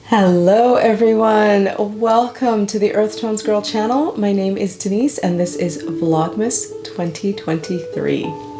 Hello everyone! Welcome to the EarthtonesGirl channel. My name is Denise and this is Vlogmas 2023.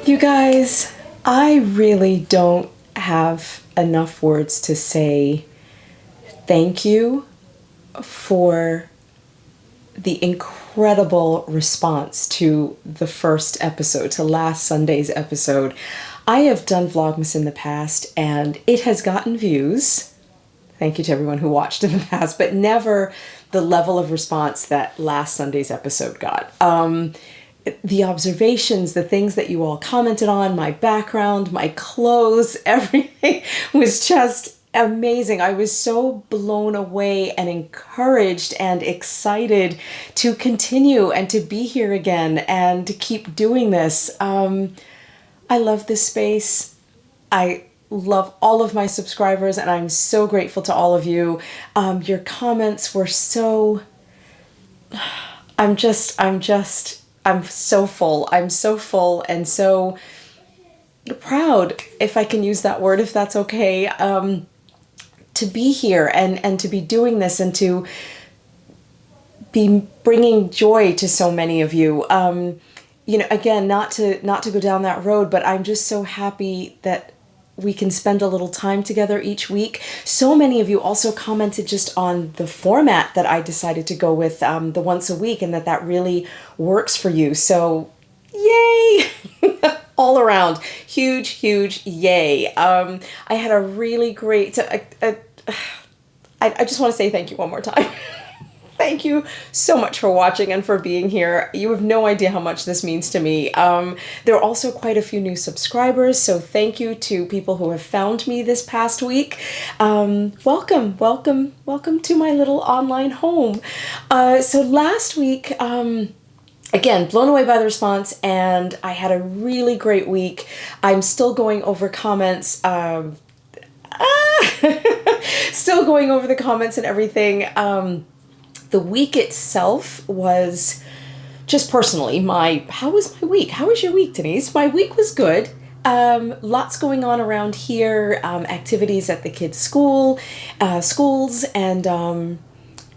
You guys, I really don't have enough words to say thank you for the incredible response to the first episode, to last Sunday's episode. I have done Vlogmas in the past and it has gotten views. Thank you to everyone who watched in the past, but never the level of response that last Sunday's episode got. The observations, the things that you all commented on, my background, my clothes, everything was just amazing. I was so blown away and encouraged and excited to continue and to be here again and to keep doing this. I love this space. I love all of my subscribers and I'm so grateful to all of you. Your comments were so... I'm so full. I'm so full and so proud, if I can use that word, if that's okay, to be here and to be doing this and to be bringing joy to so many of you. You know, again, not to go down that road, but I'm just so happy that we can spend a little time together each week. So many of you also commented just on the format that I decided to go with, the once a week, and that really works for you. So yay! All around, huge yay. I had a really great, I just want to say thank you one more time. Thank you so much for watching and for being here. You have no idea how much this means to me. There are also quite a few new subscribers, so thank you to people who have found me this past week. Welcome to my little online home. So last week, again, blown away by the response, and I had a really great week. I'm still going over comments. Still going over the comments and everything. The week itself was just personally how was my week? How was your week, Denise? My week was good. Lots going on around here, activities at the kids' schools, and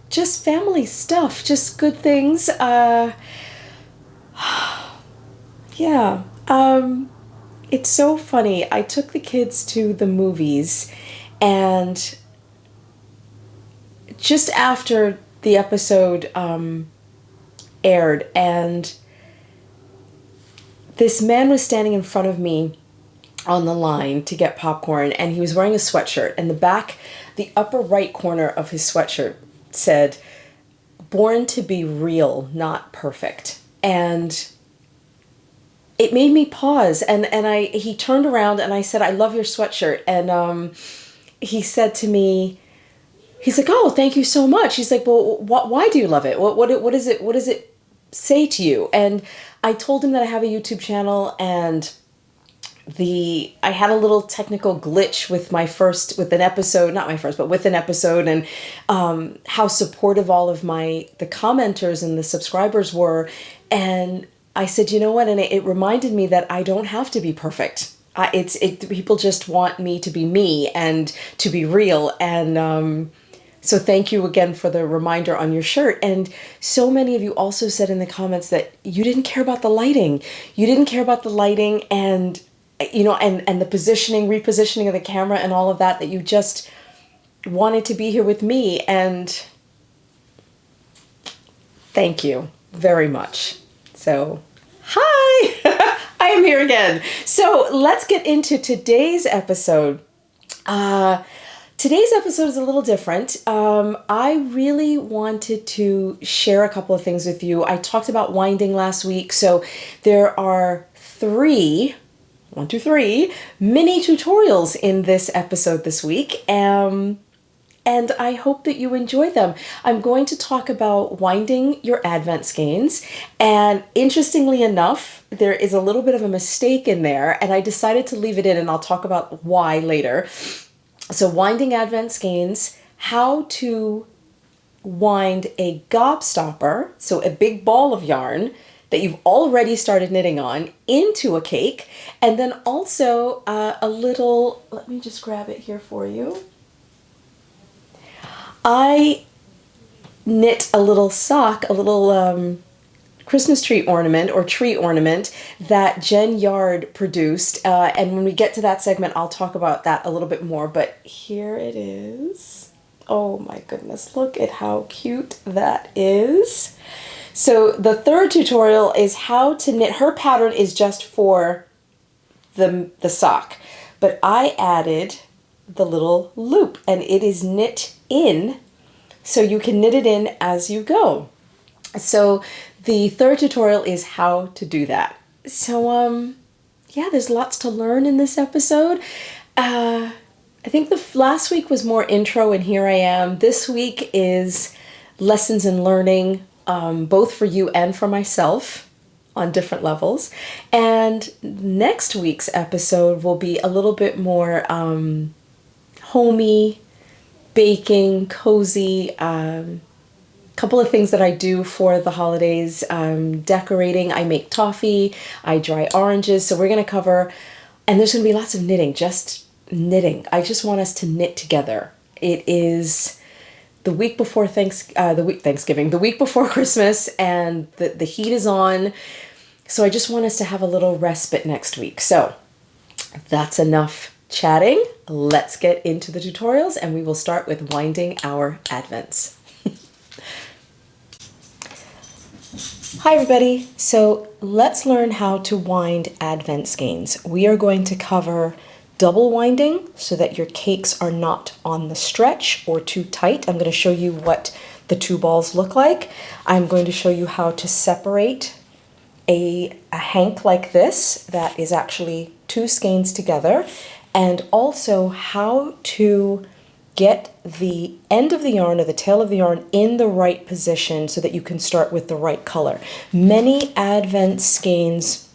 just family stuff, just good things. Yeah. It's so funny. I took the kids to the movies, and just after the episode aired, and this man was standing in front of me on the line to get popcorn, and he was wearing a sweatshirt, and the upper right corner of his sweatshirt said, "Born to be real, not perfect." And it made me pause, and he turned around and I said, "I love your sweatshirt." And he said to me, he's like, "Oh, thank you so much." He's like, "Well, why do you love it? What does it say to you?" And I told him that I have a YouTube channel, and I had a little technical glitch with an episode, and how supportive all of the commenters and the subscribers were. And I said, you know what? And it reminded me that I don't have to be perfect. People just want me to be me and to be real. And so thank you again for the reminder on your shirt. And so many of you also said in the comments that you didn't care about the lighting. You didn't care about the lighting and, you know, and the positioning, repositioning of the camera and all of that, that you just wanted to be here with me. And thank you very much. So, hi, I am here again. So let's get into today's episode. Today's episode is a little different. I really wanted to share a couple of things with you. I talked about winding last week, so there are three mini tutorials in this episode this week. And I hope that you enjoy them. I'm going to talk about winding your advent skeins. And interestingly enough, there is a little bit of a mistake in there, and I decided to leave it in, and I'll talk about why later. So winding advent skeins, how to wind a gobstopper, so a big ball of yarn that you've already started knitting on, into a cake, and then also a little, let me just grab it here for you. I knit a little sock, a little Christmas tree ornament or tree ornament that Jen Yard produced. And when we get to that segment, I'll talk about that a little bit more. But here it is. Oh my goodness, look at how cute that is. So the third tutorial is how to knit. Her pattern is just for the sock, but I added the little loop, and it is knit in, so you can knit it in as you go. So the third tutorial is how to do that. So yeah, there's lots to learn in this episode. I think the last week was more intro, and here I am. This week is lessons and learning, both for you and for myself on different levels. And next week's episode will be a little bit more homey, baking, cozy, couple of things that I do for the holidays. Decorating, I make toffee, I dry oranges. So we're going to cover, and there's going to be lots of knitting, just knitting. I just want us to knit together. It is the week before Thanksgiving, the week before Christmas, and the heat is on. So I just want us to have a little respite next week. So that's enough chatting. Let's get into the tutorials, and we will start with winding our advents. Hi everybody. So let's learn how to wind advent skeins. We are going to cover double winding so that your cakes are not on the stretch or too tight. I'm going to show you what the two balls look like. I'm going to show you how to separate a hank like this that is actually two skeins together, and also how to get the end of the yarn or the tail of the yarn in the right position so that you can start with the right color. Many advent skeins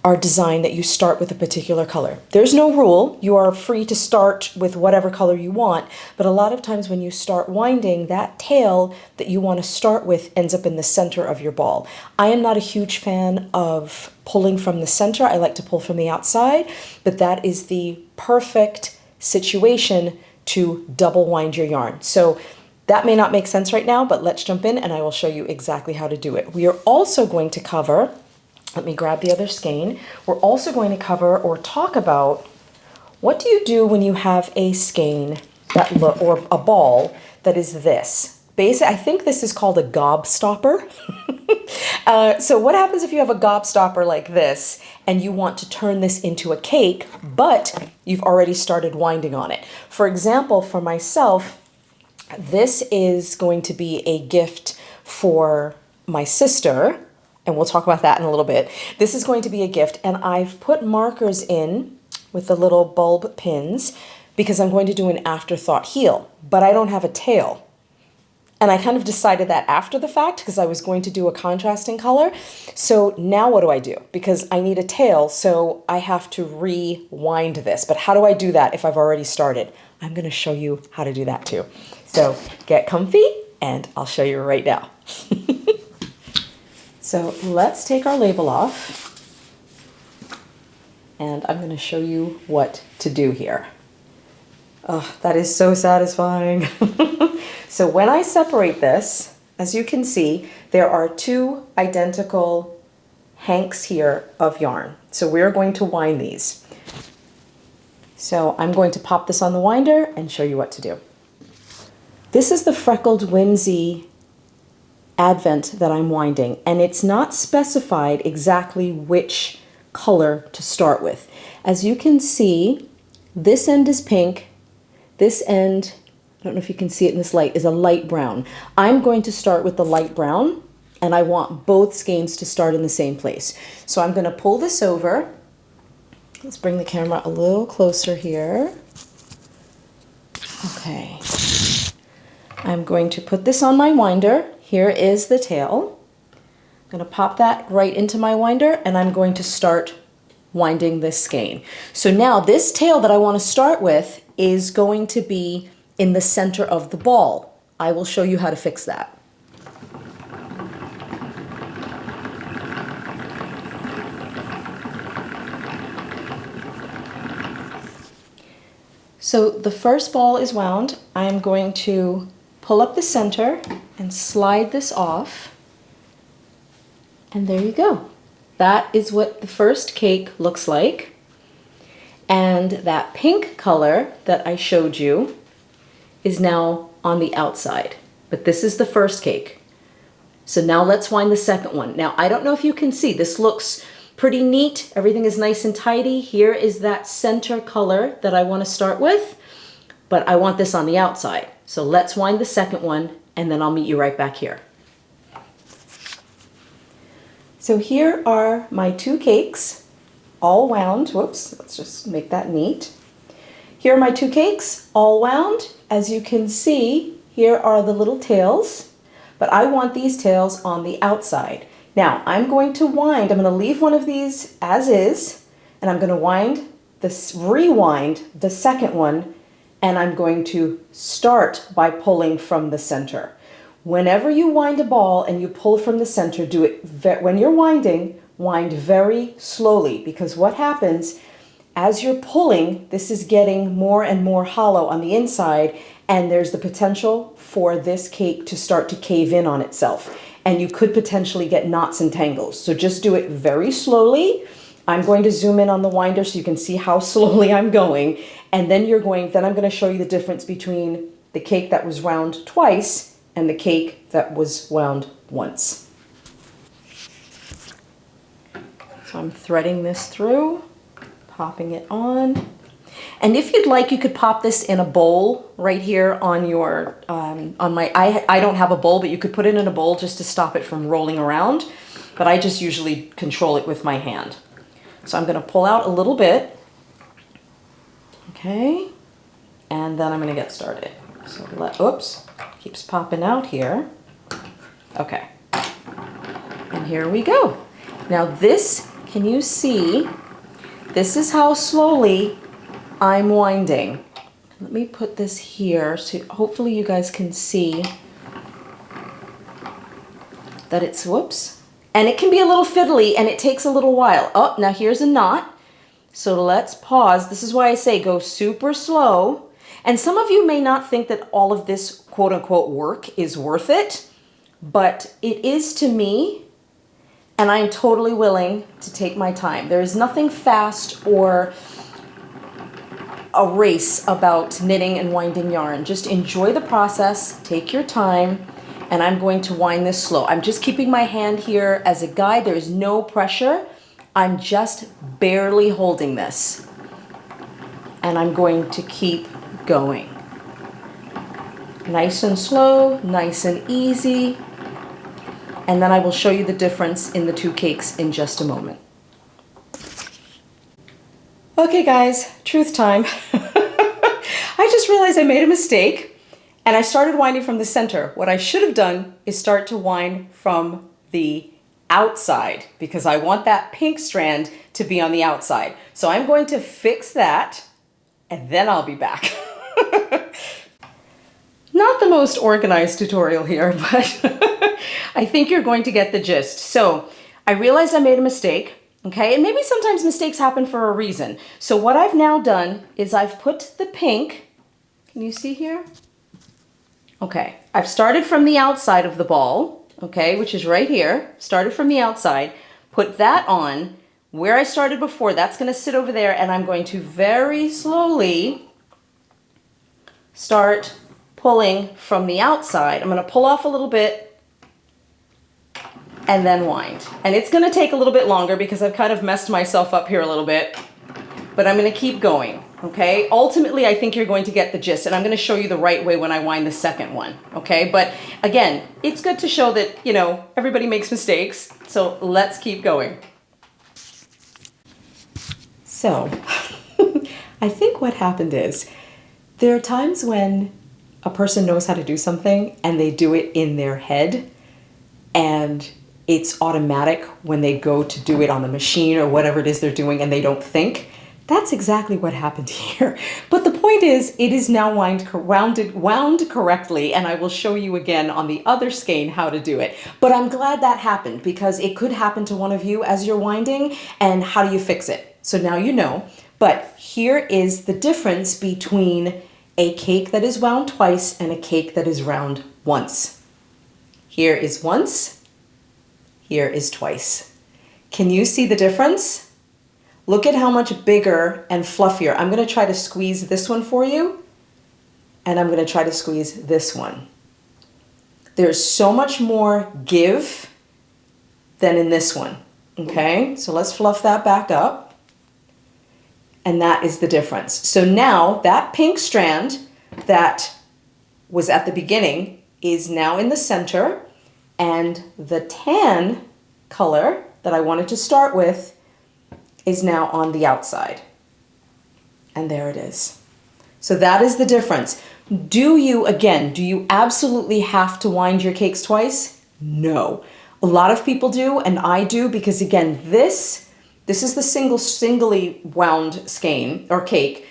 are designed that you start with a particular color. There's no rule. You are free to start with whatever color you want, but a lot of times when you start winding, that tail that you want to start with ends up in the center of your ball. I am not a huge fan of pulling from the center. I like to pull from the outside, but that is the perfect situation to double wind your yarn. So that may not make sense right now, but let's jump in and I will show you exactly how to do it. We are also going to cover, let me grab the other skein. We're also going to cover or talk about what do you do when you have a skein or a ball that is this. Basically, I think this is called a gobstopper. So what happens if you have a gobstopper like this and you want to turn this into a cake, but you've already started winding on it? For example, for myself, this is going to be a gift for my sister, and we'll talk about that in a little bit. This is going to be a gift, and I've put markers in with the little bulb pins because I'm going to do an afterthought heel, but I don't have a tail. And I kind of decided that after the fact because I was going to do a contrasting color. So now what do I do? Because I need a tail, so I have to rewind this. But how do I do that if I've already started? I'm going to show you how to do that too. So get comfy and I'll show you right now. So let's take our label off. and I'm going to show you what to do here. Oh, that is so satisfying. So when I separate this, as you can see, there are two identical hanks here of yarn. So we're going to wind these. So I'm going to pop this on the winder and show you what to do. This is the Freckled Whimsy Advent that I'm winding, and it's not specified exactly which color to start with. As you can see, this end is pink, this end, I don't know if you can see it in this light, is a light brown. I'm going to start with the light brown, and I want both skeins to start in the same place. So I'm going to pull this over. Let's bring the camera a little closer here. Okay. I'm going to put this on my winder. Here is the tail. I'm going to pop that right into my winder, and I'm going to start winding this skein. So now this tail that I want to start with is going to be in the center of the ball. I will show you how to fix that. So the first ball is wound. I'm going to pull up the center and slide this off. And there you go. That is what the first cake looks like. And that pink color that I showed you is now on the outside. But this is the first cake. So now let's wind the second one. Now, I don't know if you can see, this looks pretty neat. Everything is nice and tidy. Here is that center color that I want to start with, but I want this on the outside. So let's wind the second one, and then I'll meet you right back here. So here are my two cakes, all wound. Whoops, let's just make that neat. Here are my two cakes, all wound. As you can see, here are the little tails, but I want these tails on the outside. Now, I'm going to wind, I'm going to leave one of these as is, and I'm going to rewind the second one, and I'm going to start by pulling from the center. Whenever you wind a ball and you pull from the center, do it, when you're winding, wind very slowly, because what happens, as you're pulling, this is getting more and more hollow on the inside, and there's the potential for this cake to start to cave in on itself. And you could potentially get knots and tangles. So just do it very slowly. I'm going to zoom in on the winder so you can see how slowly I'm going. And then I'm going to show you the difference between the cake that was wound twice and the cake that was wound once. So I'm threading this through, popping it on. And if you'd like, you could pop this in a bowl right here on your, I don't have a bowl, but you could put it in a bowl just to stop it from rolling around. But I just usually control it with my hand. So I'm going to pull out a little bit. Okay. And then I'm going to get started. So oops, keeps popping out here. Okay. And here we go. Now this, can you see, this is how slowly I'm winding. Let me put this here so hopefully you guys can see that it's, whoops. And it can be a little fiddly and it takes a little while. Oh, now here's a knot. So let's pause. This is why I say go super slow. And some of you may not think that all of this quote unquote work is worth it, but it is to me, and I'm totally willing to take my time. There is nothing fast or a race about knitting and winding yarn. Just enjoy the process, take your time, and I'm going to wind this slow. I'm just keeping my hand here as a guide. There is no pressure. I'm just barely holding this. And I'm going to keep going. Nice and slow, nice and easy. And then I will show you the difference in the two cakes in just a moment. Okay guys, truth time. I just realized I made a mistake and I started winding from the center. What I should have done is start to wind from the outside because I want that pink strand to be on the outside. So I'm going to fix that and then I'll be back. Not the most organized tutorial here, but I think you're going to get the gist. So I realized I made a mistake. Okay, and maybe sometimes mistakes happen for a reason. So what I've now done is I've put the pink, can you see here? Okay, I've started from the outside of the ball, okay, which is right here, started from the outside, put that on. Where I started before, that's gonna sit over there, and I'm going to very slowly start pulling from the outside. I'm gonna pull off a little bit and then wind. And it's gonna take a little bit longer because I've kind of messed myself up here a little bit, but I'm gonna keep going, okay? Ultimately, I think you're going to get the gist, and I'm gonna show you the right way when I wind the second one, okay? But again, it's good to show that, you know, everybody makes mistakes, so let's keep going. So, I think what happened is, there are times when a person knows how to do something and they do it in their head, and it's automatic when they go to do it on the machine or whatever it is they're doing and they don't think. That's exactly what happened here. But the point is, it is now wound correctly, and I will show you again on the other skein how to do it. But I'm glad that happened, because it could happen to one of you as you're winding, and how do you fix it? So now you know. But here is the difference between a cake that is wound twice and a cake that is wound once. Here is once, here is twice. Can you see the difference? Look at how much bigger and fluffier. I'm going to try to squeeze this one for you, and I'm going to try to squeeze this one. There's so much more give than in this one. Okay, so let's fluff that back up. And that is the difference. So now that pink strand that was at the beginning is now in the center, and the tan color that I wanted to start with is now on the outside. And there it is. So that is the difference. Do you absolutely have to wind your cakes twice? No. A lot of people do, and I do, because again, this is the singly wound skein or cake.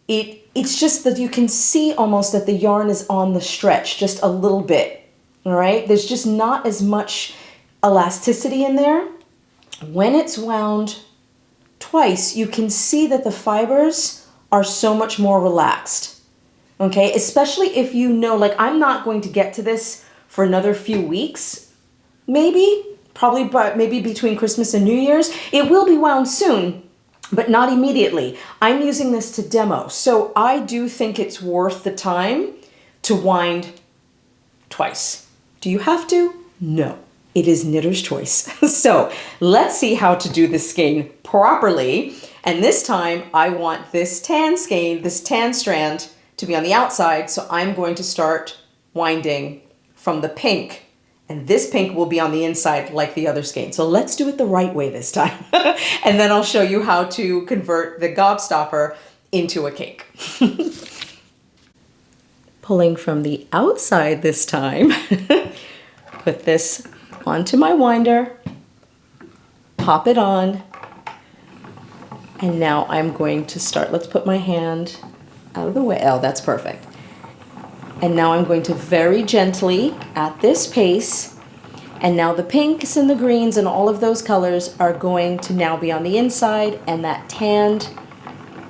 It's just that you can see almost that the yarn is on the stretch just a little bit, all right? There's just not as much elasticity in there. When it's wound twice, you can see that the fibers are so much more relaxed, okay? Especially if you know, like, I'm not going to get to this for another few weeks, probably maybe between Christmas and New Year's. It will be wound soon, but not immediately. I'm using this to demo, so I do think it's worth the time to wind twice. Do you have to? No. It is knitter's choice. So let's see how to do this skein properly. And this time I want this tan skein, this tan strand, to be on the outside. So I'm going to start winding from the pink, and this pink will be on the inside like the other skein. So let's do it the right way this time. And then I'll show you how to convert the Gobstopper into a cake. Pulling from the outside this time. Put this onto my winder, pop it on, and now I'm going to start. Let's put my hand out of the way. Oh, that's perfect. And now I'm going to very gently, at this pace, and now the pinks and the greens and all of those colors are going to now be on the inside, and that tanned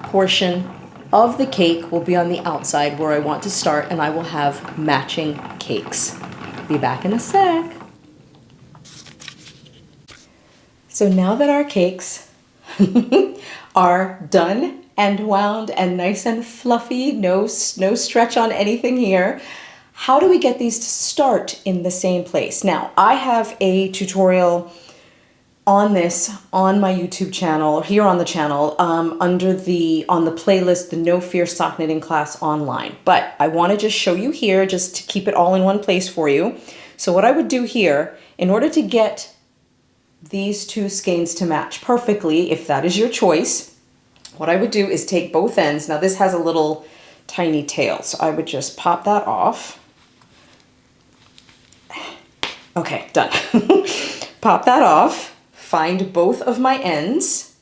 portion of the cake will be on the outside where I want to start, and I will have matching cakes. Be back in a sec. So now that our cakes are done and wound and nice and fluffy, no stretch on anything here, how do we get these to start in the same place? Now, I have a tutorial on this on my YouTube channel, here on the channel, on the playlist, the No Fear Sock Knitting Class Online. But I want to just show you here, just to keep it all in one place for you. So what I would do here, in order to get these two skeins to match perfectly, if that is your choice, what I would do is take both ends. Now this has a little tiny tail, so I would just pop that off. Okay, done. Pop that off, find both of my ends,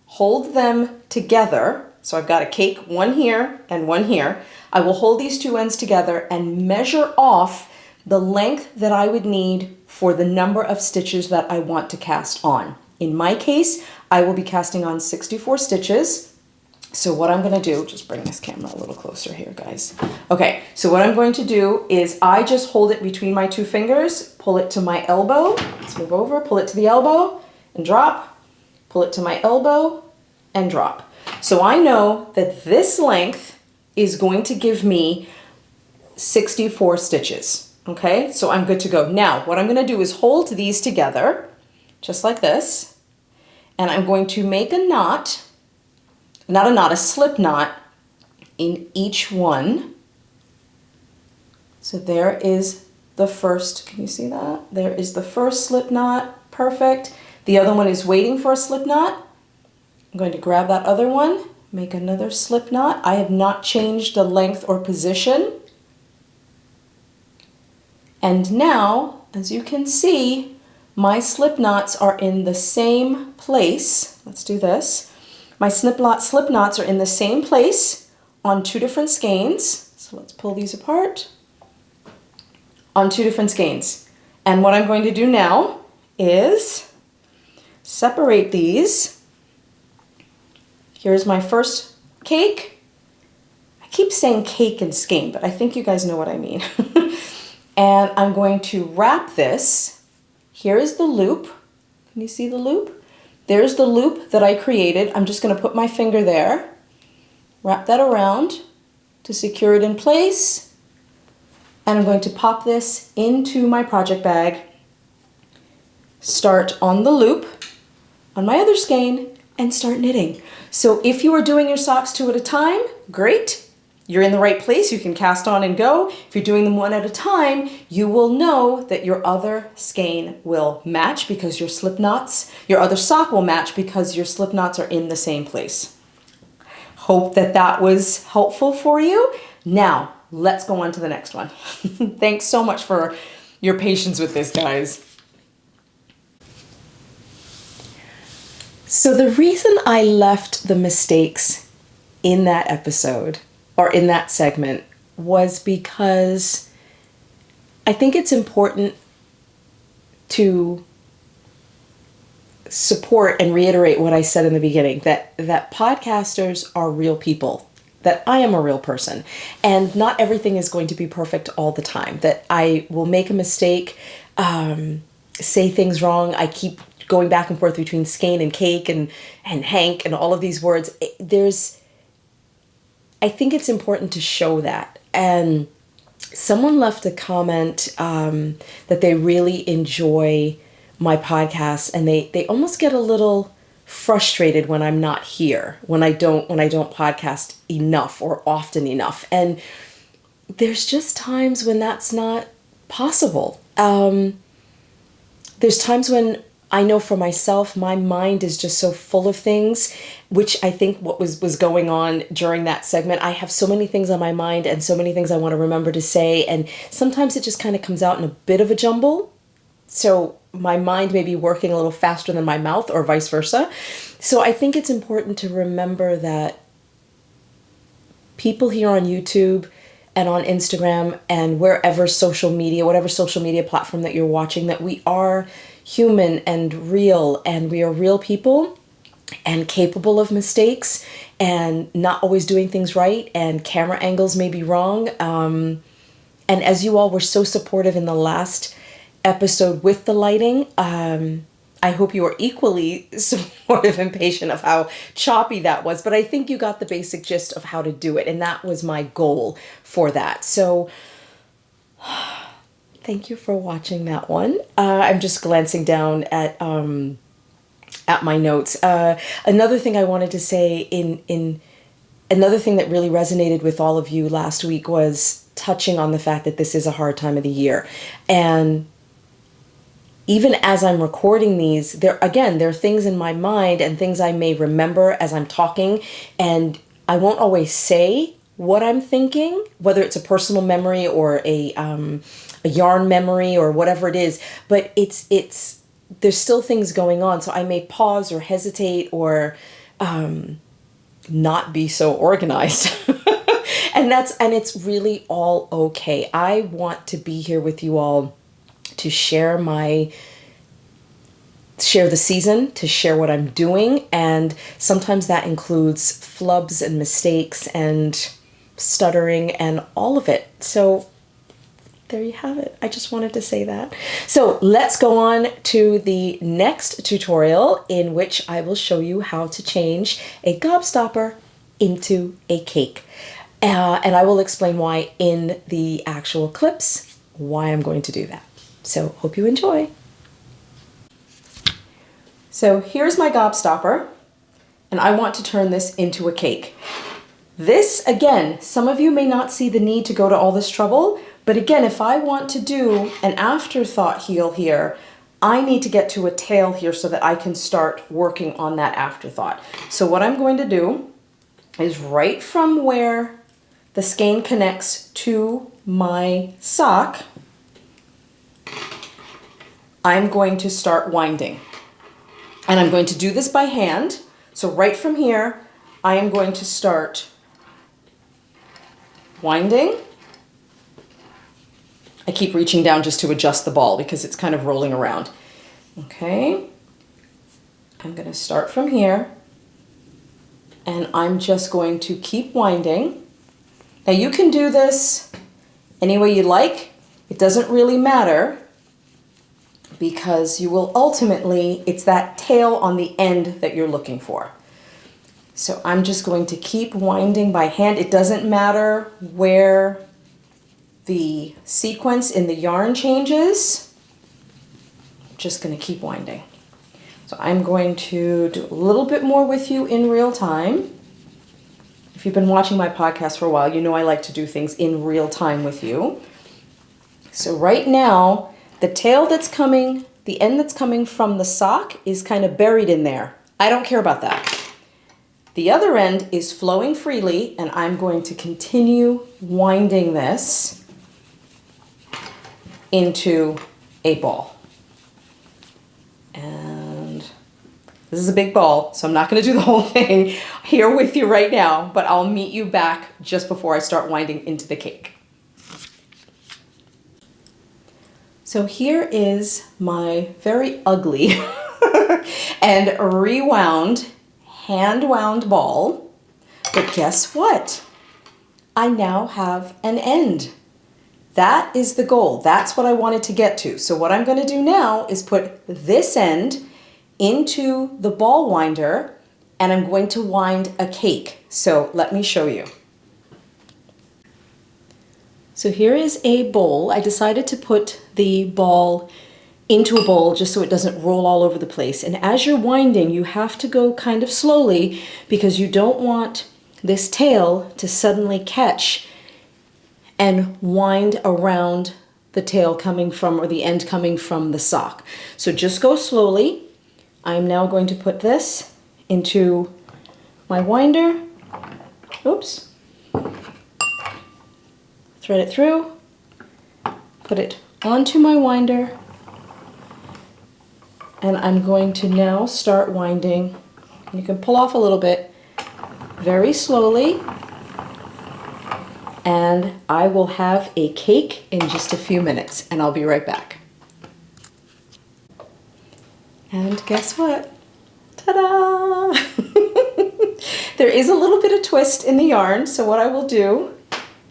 hold them together. So I've got a cake, one here and one here. I will hold these two ends together and measure off the length that I would need for the number of stitches that I want to cast on. In my case, I will be casting on 64 stitches. So what I'm going to do, just bring this camera a little closer here, guys. Okay, so what I'm going to do is I just hold it between my two fingers, pull it to my elbow. Let's move over, pull it to the elbow and drop, pull it to my elbow and drop. So I know that this length is going to give me 64 stitches. Okay, so I'm good to go. Now, what I'm going to do is hold these together, just like this, and I'm going to make a knot, not a knot, a slip knot in each one. So there is the first, can you see that? There is the first slip knot, perfect. The other one is waiting for a slip knot. I'm going to grab that other one, make another slip knot. I have not changed the length or position. And now, as you can see, my slip knots are in the same place. Let's do this. My slip knots are in the same place on two different skeins. So let's pull these apart. On two different skeins. And what I'm going to do now is separate these. Here's my first cake. I keep saying cake and skein, but I think you guys know what I mean. And I'm going to wrap this. Here is the loop. Can you see the loop? There's the loop that I created. I'm just going to put my finger there, wrap that around to secure it in place. And I'm going to pop this into my project bag, start on the loop on my other skein, and start knitting. So if you are doing your socks 2 at a time, great. You're in the right place, you can cast on and go. If you're doing them 1 at a time, you will know that your other skein will match because your slip knots, your other sock will match because your slip knots are in the same place. Hope that that was helpful for you. Now, let's go on to the next one. Thanks so much for your patience with this, guys. So the reason I left the mistakes in that episode or in that segment was because I think it's important to support and reiterate what I said in the beginning, that podcasters are real people, that I am a real person, and not everything is going to be perfect all the time, that I will make a mistake, say things wrong. I keep going back and forth between skein and cake and hank and all of these words. I think it's important to show that. And someone left a comment that they really enjoy my podcasts, and they almost get a little frustrated when I'm not here, when I don't podcast enough or often enough. And there's just times when that's not possible. There's times when I know for myself, my mind is just so full of things, which I think what was going on during that segment. I have so many things on my mind and so many things I want to remember to say. And sometimes it just kind of comes out in a bit of a jumble. So my mind may be working a little faster than my mouth or vice versa. So I think it's important to remember that people here on YouTube and on Instagram and wherever social media, whatever social media platform that you're watching, that we are human and real, and we are real people and capable of mistakes and not always doing things right, and camera angles may be wrong. And as you all were so supportive in the last episode with the lighting, I hope you are equally supportive and patient of how choppy that was, but I think you got the basic gist of how to do it, and that was my goal for that. So thank you for watching that one. I'm just glancing down at my notes. Another thing I wanted to say another thing that really resonated with all of you last week was touching on the fact that this is a hard time of the year. And even as I'm recording these, there are things in my mind and things I may remember as I'm talking, and I won't always say what I'm thinking, whether it's a personal memory or a yarn memory or whatever it is, but there's still things going on. So I may pause or hesitate or not be so organized. and it's really all okay. I want to be here with you all to share my share the season, to share what I'm doing, and sometimes that includes flubs and mistakes and stuttering and all of it. So there you have it. I just wanted to say that. So let's go on to the next tutorial, in which I will show you how to change a gobstopper into a cake. And I will explain why in the actual clips, why I'm going to do that. So hope you enjoy. So here's my gobstopper, and I want to turn this into a cake. This, again, some of you may not see the need to go to all this trouble, but again, if I want to do an afterthought heel here, I need to get to a tail here so that I can start working on that afterthought. So what I'm going to do is right from where the skein connects to my sock, I'm going to start winding. And I'm going to do this by hand. So right from here, I am going to start winding. I keep reaching down just to adjust the ball because it's kind of rolling around. Okay, I'm going to start from here, and I'm just going to keep winding. Now you can do this any way you like. It doesn't really matter, because you will ultimately, it's that tail on the end that you're looking for. So I'm just going to keep winding by hand. It doesn't matter where the sequence in the yarn changes. I'm just going to keep winding. So I'm going to do a little bit more with you in real time. If you've been watching my podcast for a while, you know I like to do things in real time with you. So right now, the tail that's coming, the end that's coming from the sock is kind of buried in there. I don't care about that. The other end is flowing freely, and I'm going to continue winding this into a ball. And this is a big ball, so I'm not going to do the whole thing here with you right now, but I'll meet you back just before I start winding into the cake. So here is my very ugly and rewound, hand-wound ball. But guess what? I now have an end. That is the goal. That's what I wanted to get to. So what I'm going to do now is put this end into the ball winder, and I'm going to wind a cake. So let me show you. So here is a bowl. I decided to put the ball into a bowl just so it doesn't roll all over the place. And as you're winding, you have to go kind of slowly because you don't want this tail to suddenly catch and wind around the tail coming from, or the end coming from the sock. So just go slowly. I'm now going to put this into my winder. Oops. Thread it through, put it onto my winder, and I'm going to now start winding. You can pull off a little bit, very slowly, and I will have a cake in just a few minutes, and I'll be right back. And guess what? Ta-da! There is a little bit of twist in the yarn, so what I will do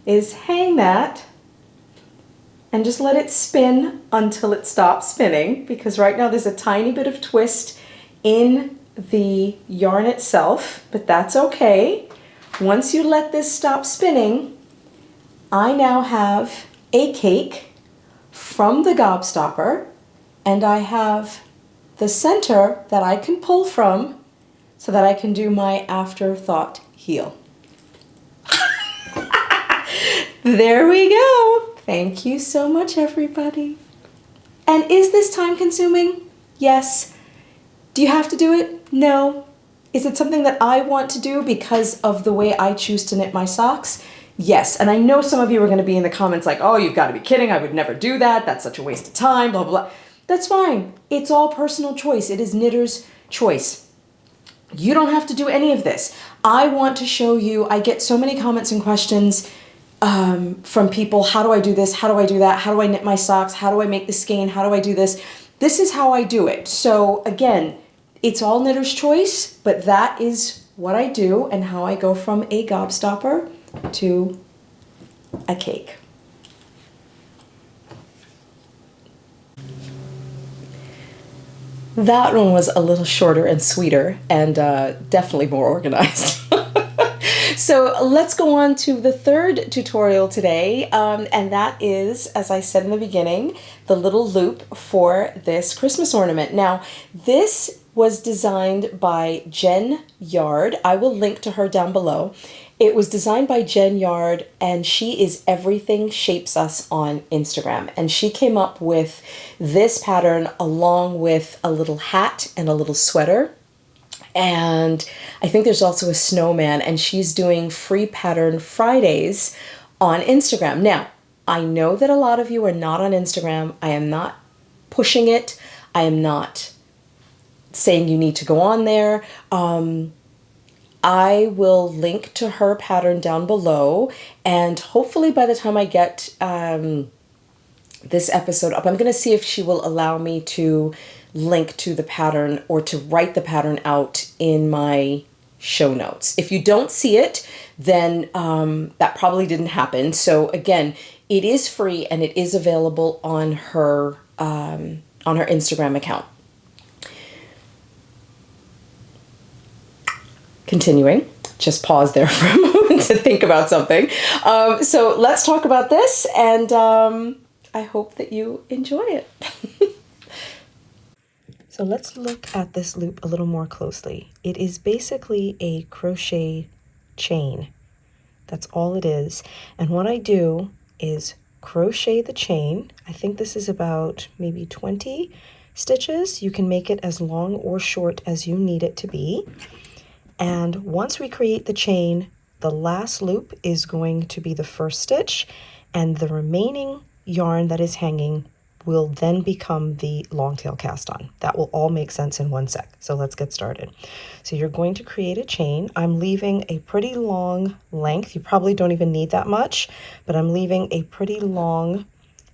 is hang that and just let it spin until it stops spinning, because right now there's a tiny bit of twist in the yarn itself, but that's okay. Once you let this stop spinning, I now have a cake from the Gobstopper, and I have the center that I can pull from so that I can do my afterthought heel. There we go. Thank you so much, everybody. And is this time consuming? Yes. Do you have to do it? No. Is it something that I want to do because of the way I choose to knit my socks? Yes. And I know some of you are going to be in the comments like, oh, you've got to be kidding. I would never do that. That's such a waste of time, blah, blah, blah. That's fine. It's all personal choice. It is knitter's choice. You don't have to do any of this. I want to show you, I get so many comments and questions from people. How do I do this? How do I do that? How do I knit my socks? How do I make the skein? How do I do this? this is how I do it. So again, it's all knitter's choice, but that is what I do and how I go from a gobstopper to a cake. That one was a little shorter and sweeter and definitely more organized. So let's go on to the third tutorial today, and that is, as I said in the beginning, the little loop for this Christmas ornament. Now, this was designed by Jen Yard. I will link to her down below. It was designed by Jen Yard, and she is Everything Shapes Us on Instagram. And she came up with this pattern along with a little hat and a little sweater. And I think there's also a snowman, and she's doing free pattern Fridays on Instagram. Now, I know that a lot of you are not on Instagram. I am not pushing it. I am not saying you need to go on there. I will link to her pattern down below, and hopefully by the time I get this episode up, I'm going to see if she will allow me to link to the pattern or to write the pattern out in my show notes. If you don't see it, then that probably didn't happen. So again, it is free and it is available on her Instagram account. Continuing, just pause there for a moment to think about something. So let's talk about this, and I hope that you enjoy it. So let's look at this loop a little more closely. It is basically a crochet chain. That's all it is. And what I do is crochet the chain. I think this is about maybe 20 stitches. You can make it as long or short as you need it to be. And once we create the chain, the last loop is going to be the first stitch, and the remaining yarn that is hanging will then become the long tail cast on. That will all make sense in one sec. So let's get started. So you're going to create a chain. I'm leaving a pretty long length. You probably don't even need that much, but I'm leaving a pretty long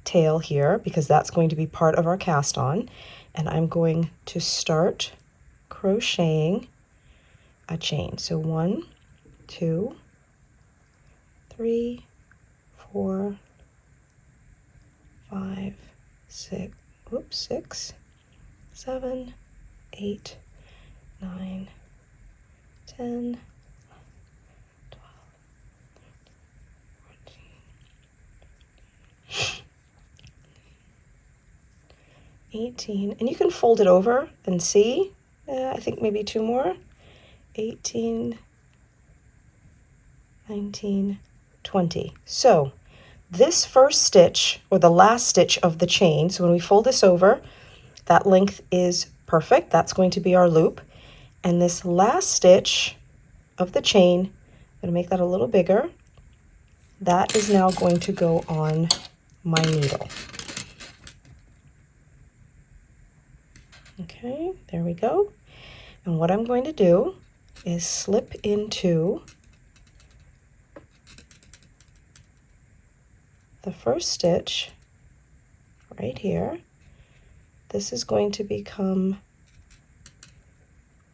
tail here because that's going to be part of our cast on. And I'm going to start crocheting a chain. So 1, 2, 3, 4, 5, 6, 7, 8, 9, 10, 12, 14, 18, and you can fold it over and see, I think maybe 2 more, 18, 19, 20. So this first stitch, or the last stitch of the chain, so when we fold this over, that length is perfect. That's going to be our loop. And this last stitch of the chain, I'm going to make that a little bigger. That is now going to go on my needle. Okay, there we go. And what I'm going to do is slip into the first stitch right here. This is going to become,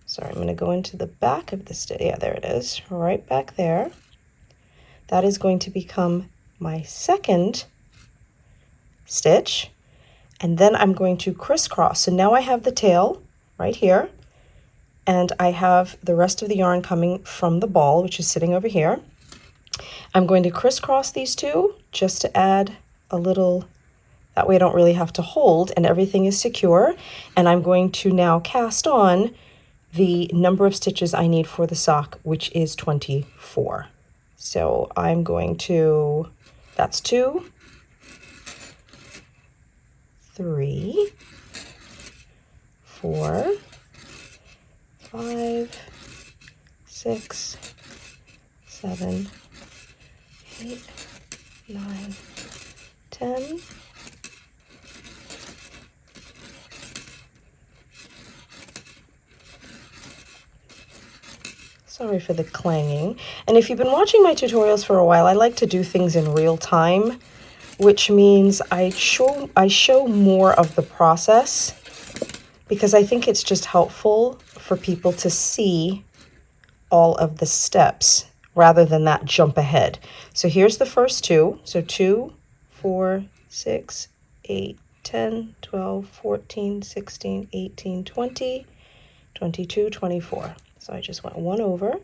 sorry, I'm going to go into the back of the stitch. Yeah, there it is, right back there. That is going to become my second stitch, and then I'm going to crisscross. So now I have the tail right here, and I have the rest of the yarn coming from the ball, which is sitting over here. I'm going to crisscross these two just to add a little, that way I don't really have to hold and everything is secure. And I'm going to now cast on the number of stitches I need for the sock, which is 24. So I'm going to, that's 2, 3, 4, 5, 6, 7, 8, 9, 10. Sorry for the clanging. And if you've been watching my tutorials for a while, I like to do things in real time, which means I show more of the process because I think it's just helpful for people to see all of the steps rather than that jump ahead. So here's the first two. So 2, 4, 6, 8, 10, 12, 14, 16, 18, 20, 22, 24. So I just went one over.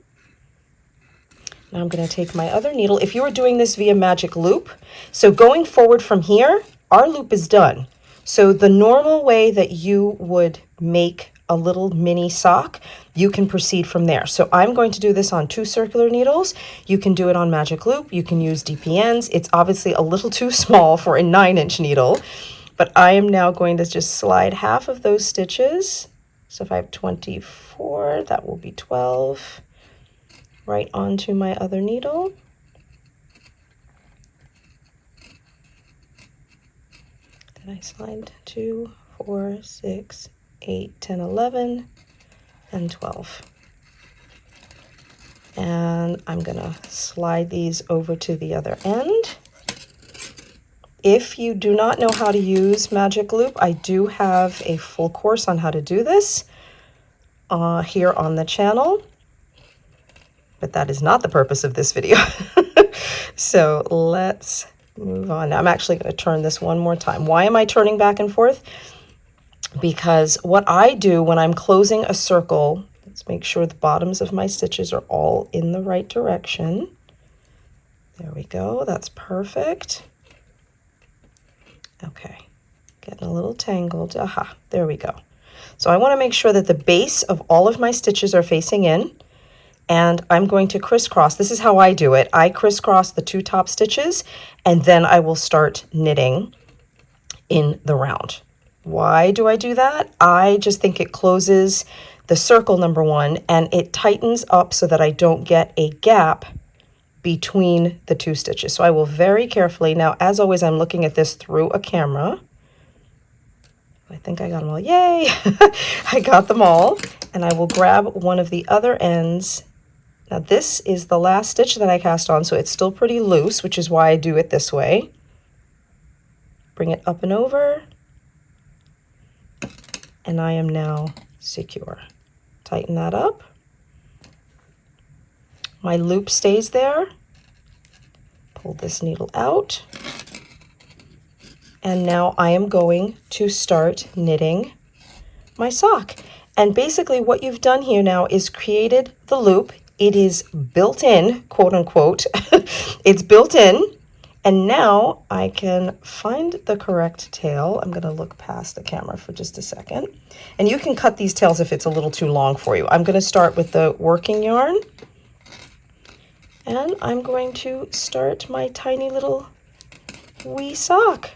Now I'm going to take my other needle. If you were doing this via magic loop, so going forward from here, our loop is done. So the normal way that you would make a little mini sock, you can proceed from there. So I'm going to do this on 2 circular needles. You can do it on magic loop. You can use DPNs. It's obviously a little too small for a 9-inch needle, but I am now going to just slide half of those stitches. So if I have 24, that will be 12, right onto my other needle. Then I slide 2, 4, 6, 8, 10, 11, and 12. And I'm gonna slide these over to the other end. If you do not know how to use Magic Loop, I do have a full course on how to do this here on the channel, but that is not the purpose of this video. So let's move on. Now I'm actually going to turn this one more time. Why am I turning back and forth? Because what I do when I'm closing a circle, let's make sure the bottoms of my stitches are all in the right direction. There we go. That's perfect. Okay, getting a little tangled. Aha, there we go. So I want to make sure that the base of all of my stitches are facing in, and I'm going to crisscross. This is how I do it. I crisscross the 2 top stitches, and then I will start knitting in the round. Why do I do that? I just think it closes the circle, number one, and it tightens up so that I don't get a gap between the 2 stitches. So I will very carefully, now as always I'm looking at this through a camera. I think I got them all, yay! I got them all, and I will grab one of the other ends. Now this is the last stitch that I cast on, so it's still pretty loose, which is why I do it this way. Bring it up and over, and I am now secure. Tighten that up. My loop stays there. Pull this needle out. And now I am going to start knitting my sock. And basically what you've done here now is created the loop. It is built in, quote unquote. It's built in. And now I can find the correct tail. I'm going to look past the camera for just a second. And you can cut these tails if it's a little too long for you. I'm going to start with the working yarn. And I'm going to start my tiny little wee sock.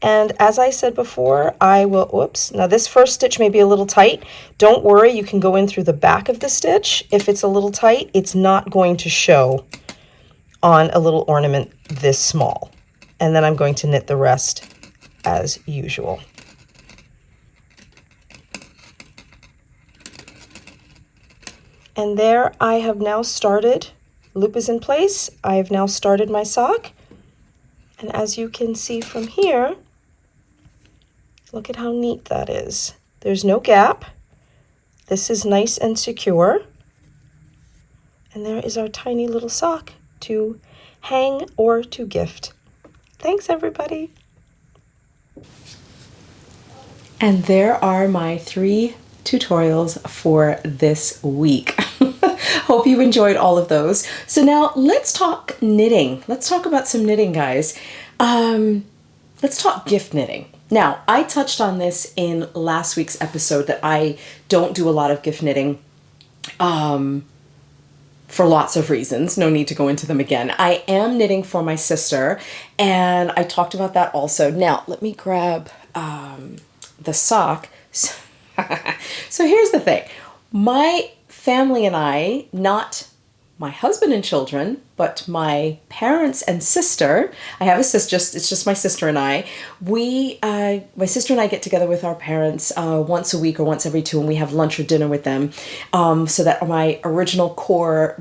And as I said before, I will, whoops, now this first stitch may be a little tight. Don't worry, you can go in through the back of the stitch. If it's a little tight, it's not going to show on a little ornament this small. And then I'm going to knit the rest as usual. And there I have now started, loop is in place, I have now started my sock. And as you can see from here, look at how neat that is. There's no gap. This is nice and secure. And there is our tiny little sock to hang or to gift. Thanks, everybody. And there are my 3 tutorials for this week. Hope you enjoyed all of those. So now let's talk knitting. Let's talk about some knitting, guys. Let's talk gift knitting. Now, I touched on this in last week's episode that I don't do a lot of gift knitting for lots of reasons. No need to go into them again. I am knitting for my sister, and I talked about that also. Now, let me grab the sock. So here's the thing. My family and I, not my husband and children, but my parents and sister, I have a sister, it's just my sister and I, my sister and I get together with our parents once a week or once every 2, and we have lunch or dinner with them, so that my original 4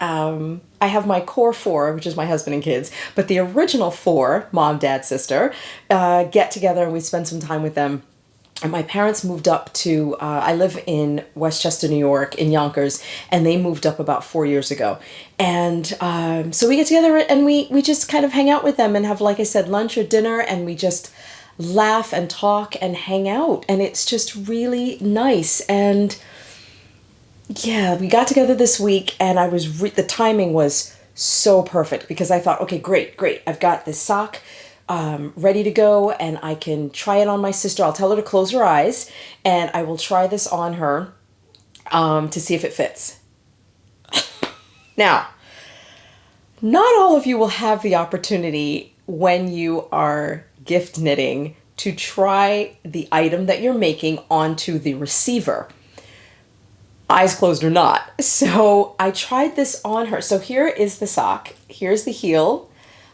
I have my core four, which is my husband and kids, but the original four, mom, dad, sister, get together and we spend some time with them. And my parents moved up to, I live in Westchester, New York, in Yonkers, and they moved up about 4 years ago. And so we get together and we just kind of hang out with them and have, like I said, lunch or dinner, and we just laugh and talk and hang out. And it's just really nice. And yeah, we got together this week, and I was, the timing was so perfect because I thought, okay, great. I've got this sock ready to go, and I can try it on my sister. I'll tell her to close her eyes and I will try this on her to see if it fits. Now, not all of you will have the opportunity when you are gift knitting to try the item that you're making onto the receiver, eyes closed or not. So I tried this on her. So here is the sock. Here's the heel.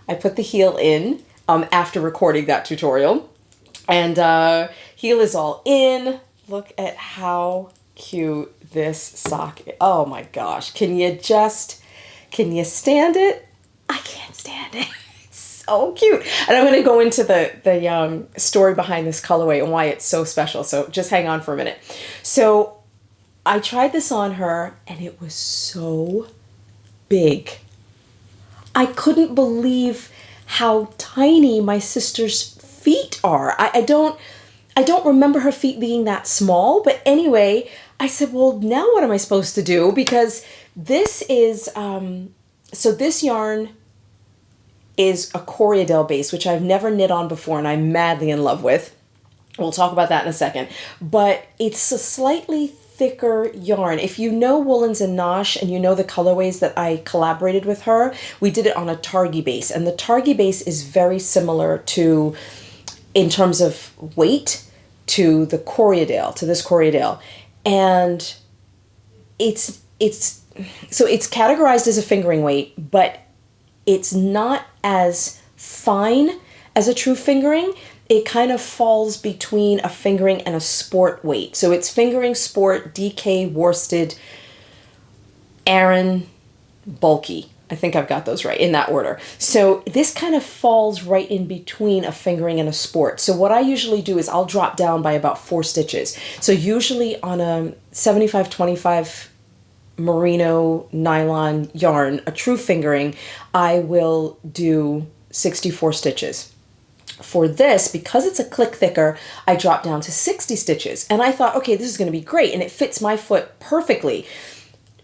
I put the heel in after recording that tutorial, and heel is all in. Look at how cute this sock is. Oh my gosh. Can you stand it? I can't stand it. It's so cute. And I'm going to go into the story behind this colorway and why it's so special. So just hang on for a minute. So I tried this on her and it was so big. I couldn't believe how tiny my sister's feet are. I don't remember her feet being that small, but anyway, I said, well, now what am I supposed to do? Because this is, so this yarn is a Coriadel base, which I've never knit on before and I'm madly in love with. We'll talk about that in a second, but it's a slightly thicker yarn. If you know Woolens and Nosh and you know the colorways that I collaborated with her, we did it on a Targhee base, and the Targhee base is very similar to, in terms of weight, to the Coriadel, to this Coriadel. And it's categorized as a fingering weight, but it's not as fine as a true fingering. It kind of falls between a fingering and a sport weight. So it's fingering, sport, DK, worsted, Aran, bulky. I think I've got those right in that order. So this kind of falls right in between a fingering and a sport. So what I usually do is I'll drop down by about 4 stitches. So usually on a 75-25 merino nylon yarn, a true fingering, I will do 64 stitches. For this, because it's a click thicker, I dropped down to 60 stitches. And I thought, okay, this is going to be great. And it fits my foot perfectly.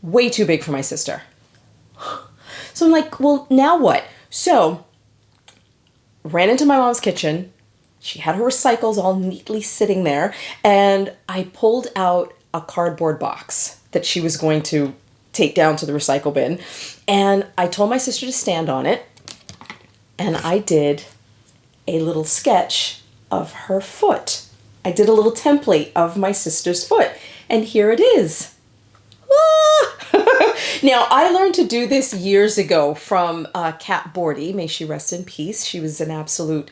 Way too big for my sister. So I'm like, well, now what? So ran into my mom's kitchen. She had her recycles all neatly sitting there. And I pulled out a cardboard box that she was going to take down to the recycle bin. And I told my sister to stand on it. And I did a little sketch of her foot. I did a little template of my sister's foot, and here it is. Ah! Now, I learned to do this years ago from Kat Bordy, may she rest in peace. She was an absolute,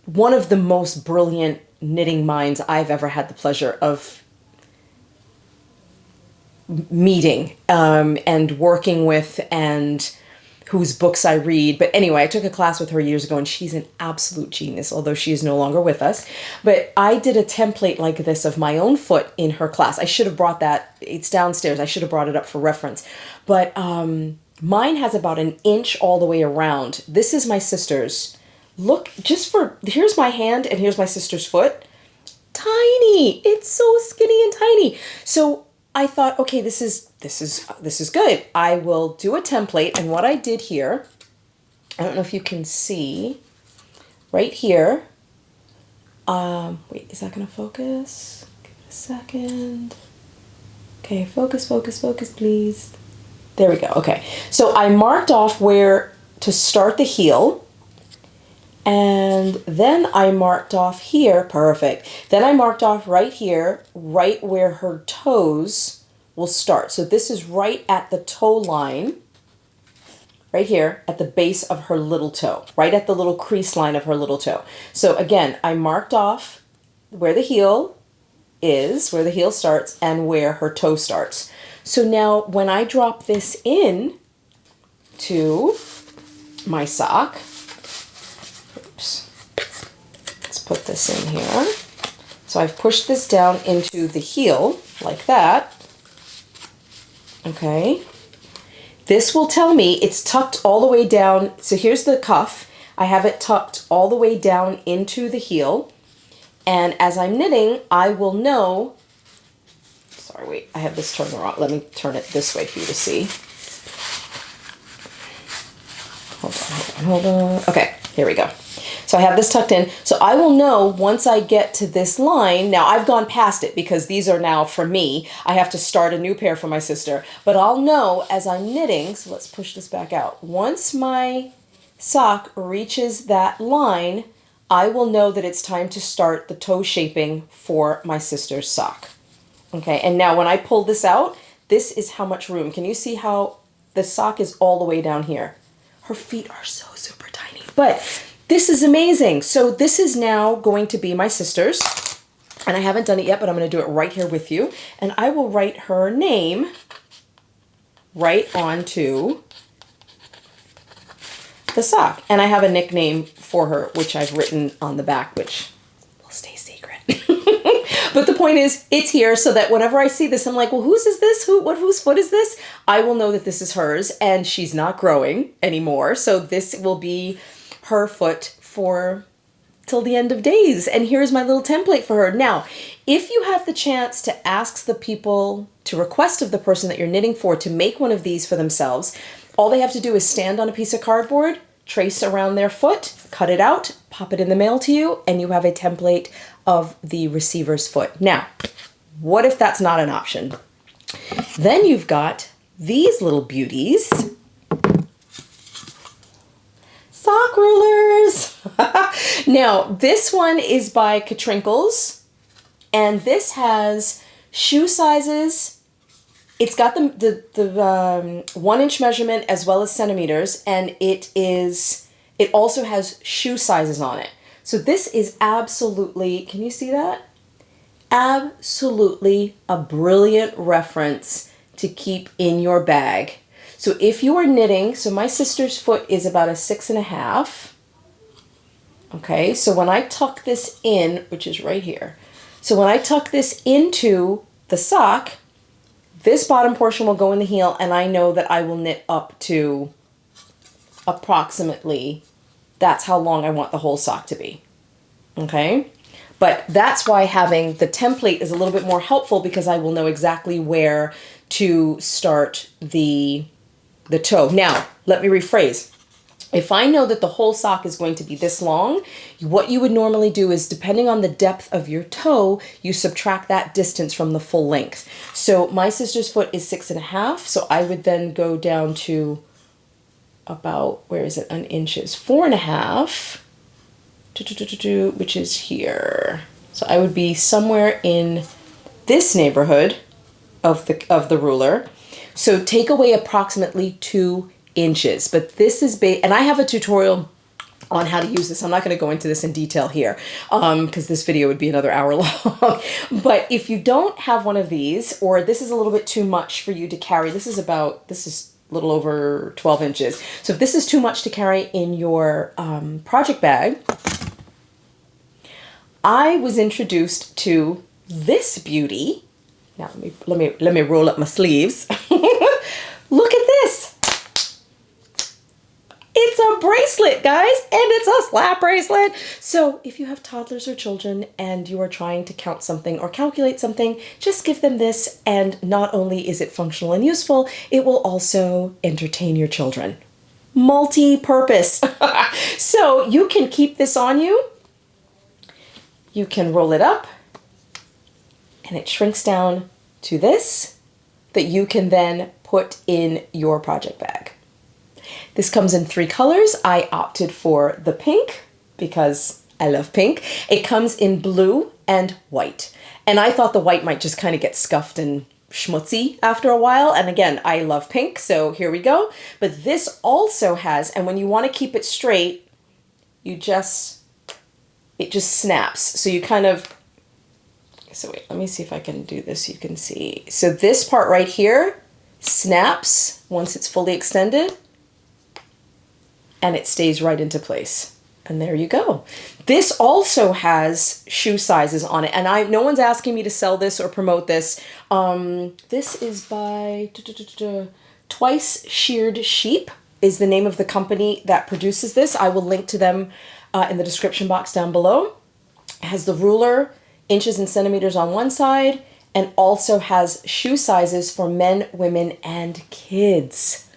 one of the most brilliant knitting minds I've ever had the pleasure of meeting and working with, and whose books I read. But anyway, I took a class with her years ago and she's an absolute genius, although she is no longer with us. But I did a template like this of my own foot in her class. I should have brought that, it's downstairs. I should have brought it up for reference. But mine has about 1 inch all the way around. This is my sister's. Look, here's my hand and here's my sister's foot. Tiny, it's so skinny and tiny. So I thought, okay, this is good. I will do a template, and what I did here, I don't know if you can see, right here. Wait, is that gonna focus? Give it a second. Okay, focus, please. There we go. Okay, so I marked off where to start the heel. And then I marked off here, perfect. Then I marked off right here, right where her toes will start. So this is right at the toe line, right here at the base of her little toe, right at the little crease line of her little toe. So again, I marked off where the heel is, where the heel starts, and where her toe starts. So now when I drop this in, to my sock. Oops. Let's put this in here. So I've pushed this down into the heel like that. Okay. This will tell me it's tucked all the way down. So here's the cuff. I have it tucked all the way down into the heel. And as I'm knitting, I will know, sorry, wait, I have this turned around. Let me turn it this way for you to see. Hold on. Okay, here we go. So I have this tucked in. So I will know once I get to this line. Now I've gone past it because these are now for me. I have to start a new pair for my sister. But I'll know as I'm knitting, so let's push this back out. Once my sock reaches that line, I will know that it's time to start the toe shaping for my sister's sock. Okay, and now when I pull this out, this is how much room. Can you see how the sock is all the way down here? Her feet are so super tiny, but this is amazing. So this is now going to be my sister's, and I haven't done it yet, but I'm going to do it right here with you. And I will write her name right onto the sock. And I have a nickname for her, which I've written on the back, which will stay secret. But the point is, it's here so that whenever I see this, I'm like, well, whose is this? Whose foot is this? I will know that this is hers, and she's not growing anymore. So this will be her foot for till the end of days. And here's my little template for her. Now, if you have the chance to ask the people, to request of the person that you're knitting for to make one of these for themselves, all they have to do is stand on a piece of cardboard, trace around their foot, cut it out, pop it in the mail to you, and you have a template of the receiver's foot. Now, what if that's not an option? Then you've got these little beauties. Sock rulers. Now, this one is by Katrinkles, and this has shoe sizes. It's got the 1 inch measurement as well as centimeters, and it also has shoe sizes on it. So this is absolutely, can you see that? Absolutely a brilliant reference to keep in your bag. So if you are knitting, so my sister's foot is about a 6.5. Okay, so when I tuck this in, which is right here, so when I tuck this into the sock, this bottom portion will go in the heel, and I know that I will knit up to approximately, that's how long I want the whole sock to be. Okay, but that's why having the template is a little bit more helpful, because I will know exactly where to start the toe. Now, let me rephrase. If I know that the whole sock is going to be this long, what you would normally do is, depending on the depth of your toe, you subtract that distance from the full length. So my sister's foot is 6.5, so I would then go down to about, where is it, an inches, 4.5, which is here. So I would be somewhere in this neighborhood of the ruler. So take away approximately 2 inches, but this is and I have a tutorial on how to use this. I'm not going to go into this in detail here because this video would be another hour long. But if you don't have one of these, or this is a little bit too much for you to carry, this is a little over 12 inches. So if this is too much to carry in your project bag, I was introduced to this beauty. Now let me roll up my sleeves. Look at this. It's a bracelet, guys, and it's a slap bracelet. So if you have toddlers or children and you are trying to count something or calculate something, just give them this, and not only is it functional and useful, it will also entertain your children. Multi-purpose. So you can keep this on you. You can roll it up, and it shrinks down to this that you can then put in your project bag. This comes in 3 colors. I opted for the pink because I love pink. It comes in blue and white. And I thought the white might just kind of get scuffed and schmutzy after a while. And again, I love pink, so here we go. But this also has, and when you want to keep it straight, it just snaps. So you kind of, so wait, let me see if I can do this so you can see. So this part right here snaps once it's fully extended. and it stays right into place. And there you go. This also has shoe sizes on it. And no one's asking me to sell this or promote this. This is by Twice Sheared Sheep is the name of the company that produces this. I will link to them in the description box down below. It has the ruler, inches and centimeters on one side, and also has shoe sizes for men, women, and kids.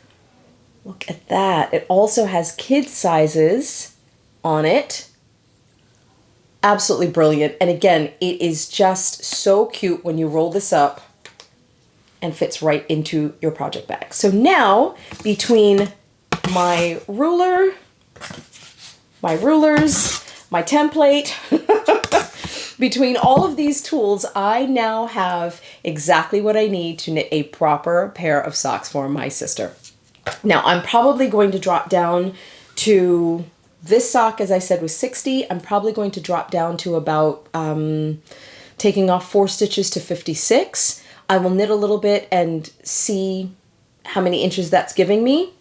Look at that. It also has kid sizes on it. Absolutely brilliant. And again, it is just so cute when you roll this up and fits right into your project bag. So now, between my ruler, my rulers, my template, between all of these tools, I now have exactly what I need to knit a proper pair of socks for my sister. Now, I'm probably going to drop down to, this sock, as I said, was 60. I'm probably going to drop down to about, taking off 4 stitches to 56. I will knit a little bit and see how many inches that's giving me,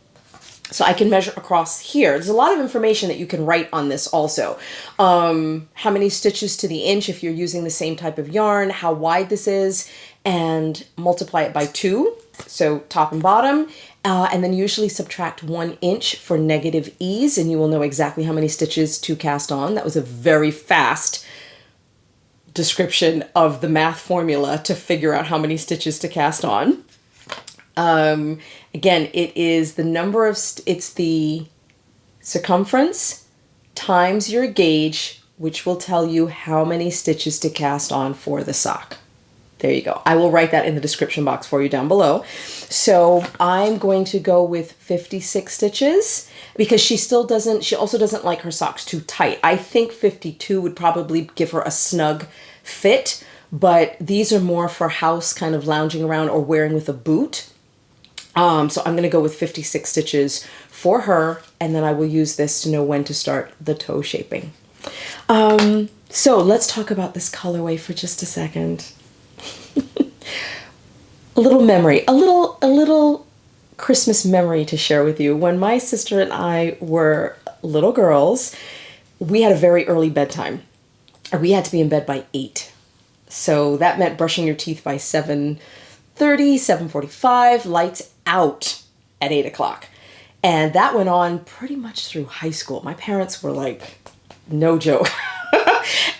so I can measure across here. There's a lot of information that you can write on this also. How many stitches to the inch if you're using the same type of yarn, how wide this is, and multiply it by 2, so top and bottom. And then usually subtract 1 inch for negative ease, and you will know exactly how many stitches to cast on. That was a very fast description of the math formula to figure out how many stitches to cast on. Again, it is the number of, it's the circumference times your gauge, which will tell you how many stitches to cast on for the sock. There you go. I will write that in the description box for you down below. So I'm going to go with 56 stitches because she also doesn't like her socks too tight. I think 52 would probably give her a snug fit, but these are more for house kind of lounging around or wearing with a boot. So I'm going to go with 56 stitches for her, and then I will use this to know when to start the toe shaping. So let's talk about this colorway for just a second. A little memory, a little Christmas memory to share with you. When my sister and I were little girls, we had a very early bedtime. We had to be in bed by 8. So that meant brushing your teeth by 7:30, 7:45, lights out at 8 o'clock. And that went on pretty much through high school. My parents were like, no joke.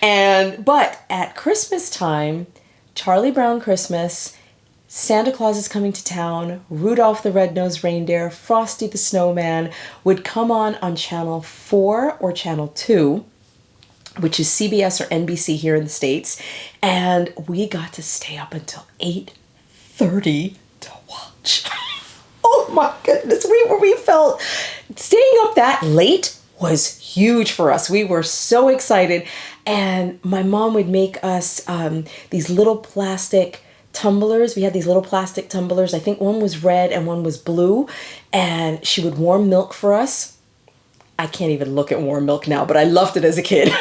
But at Christmas time, Charlie Brown Christmas, Santa Claus is Coming to Town, Rudolph the Red-Nosed Reindeer, Frosty the Snowman would come on Channel 4 or Channel 2, which is CBS or NBC here in the States. And we got to stay up until 8:30 to watch. Oh my goodness, we felt staying up that late was huge for us. We were so excited. And my mom would make us these little plastic tumblers. We had these little plastic tumblers. I think one was red and one was blue. And she would warm milk for us. I can't even look at warm milk now, but I loved it as a kid.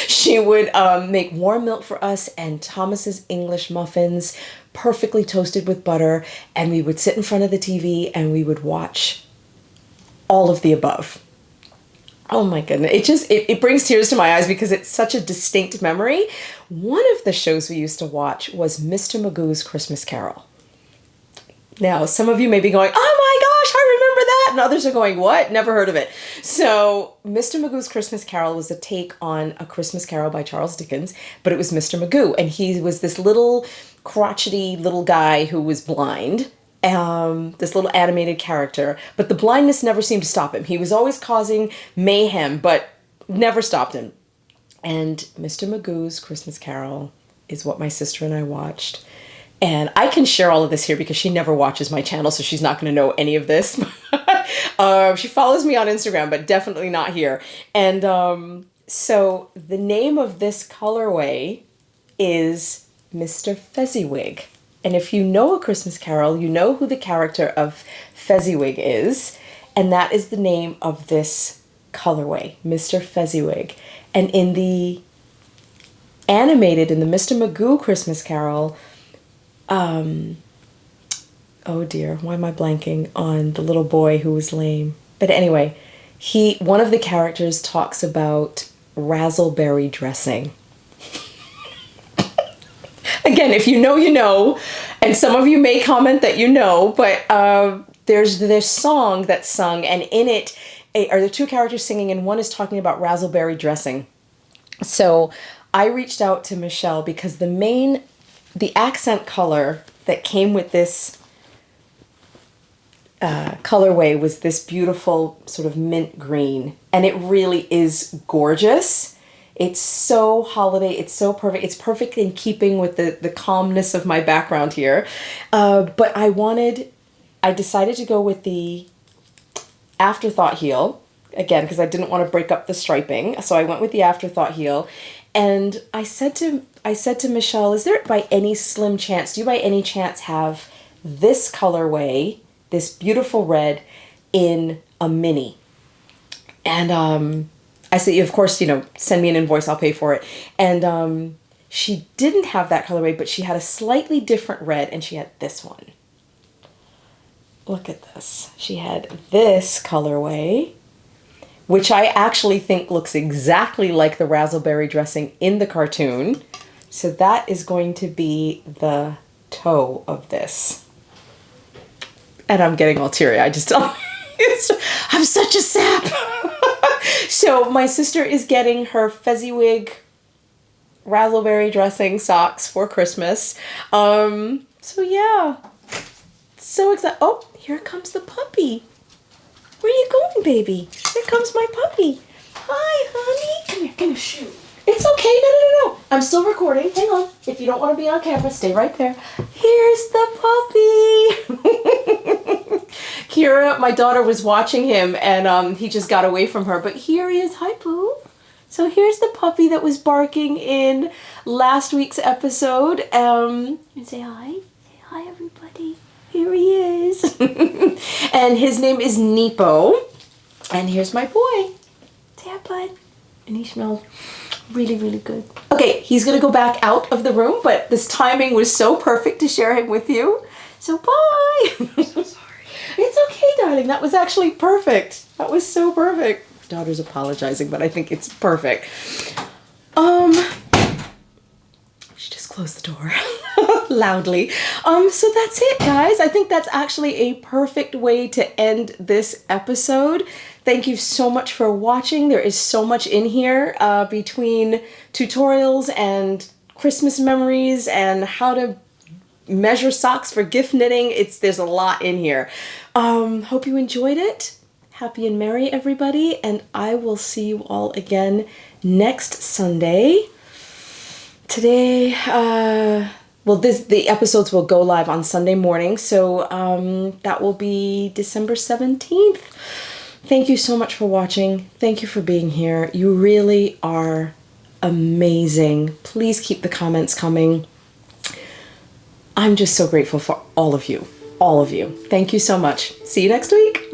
She would make warm milk for us and Thomas's English muffins, perfectly toasted with butter. And we would sit in front of the TV and we would watch all of the above. Oh my goodness. It brings tears to my eyes because it's such a distinct memory. One of the shows we used to watch was Mr. Magoo's Christmas Carol. Now, some of you may be going, oh my gosh, I remember that. And others are going, what? Never heard of it. So Mr. Magoo's Christmas Carol was a take on A Christmas Carol by Charles Dickens, but it was Mr. Magoo. And he was this little crotchety little guy who was blind. This little animated character, but the blindness never seemed to stop him. He was always causing mayhem, but never stopped him. And Mr. Magoo's Christmas Carol is what my sister and I watched. And I can share all of this here because she never watches my channel, so she's not going to know any of this. She follows me on Instagram, but definitely not here. And so the name of this colorway is Mr. Fezziwig. And if you know A Christmas Carol, you know who the character of Fezziwig is. And that is the name of this colorway, Mr. Fezziwig. And in the animated, in the Mr. Magoo Christmas Carol, oh dear, why am I blanking on the little boy who was lame? But anyway, one of the characters talks about raspberry dressing. Again, if you know, you know, and some of you may comment that you know, but there's this song that's sung, and in it are the two characters singing, and one is talking about raspberry dressing. So I reached out to Michelle because the accent color that came with this colorway was this beautiful sort of mint green, and it really is gorgeous. It's so holiday, it's so perfect. It's perfect in keeping with the calmness of my background here. But I decided to go with the Afterthought heel, again, because I didn't want to break up the striping. So I went with the Afterthought heel. And I said to Michelle, is there by any slim chance, do you by any chance have this colorway, this beautiful red, in a mini? And I said, of course, you know, send me an invoice, I'll pay for it. And she didn't have that colorway, but she had a slightly different red, and she had this one. Look at this. She had this colorway, which I actually think looks exactly like the raspberry dressing in the cartoon. So that is going to be the toe of this. And I'm getting all teary. I just don't. I'm such a sap. So my sister is getting her Fezziwig raspberry dressing socks for Christmas. So yeah, so excited. Oh, here comes the puppy. Where are you going, baby? Here comes my puppy. Hi, honey. Come here, shoot. It's okay. No. I'm still recording. Hang on. If you don't want to be on camera, stay right there. Here's the puppy. Kira, my daughter, was watching him, and he just got away from her. But here he is. Hi, Pooh. So here's the puppy that was barking in last week's episode. And say hi. Say hi, everybody. Here he is. And his name is Nepo. And here's my boy. Say hi, bud. And he smells really, really good. Okay, he's gonna go back out of the room, but this timing was so perfect to share him with you. So bye. I'm so sorry. It's okay, darling. That was actually perfect. That was so perfect. Daughter's apologizing, but I think it's perfect. She just closed the door loudly. So that's it, guys. I think that's actually a perfect way to end this episode. Thank you so much for watching. There is so much in here between tutorials and Christmas memories and how to measure socks for gift knitting. There's a lot in here. Hope you enjoyed it. Happy and merry, everybody, and I will see you all again next Sunday. Today, the episodes will go live on Sunday morning, so that will be December 17th. Thank you so much for watching. Thank you for being here. You really are amazing. Please keep the comments coming. I'm just so grateful for all of you. All of you. Thank you so much. See you next week.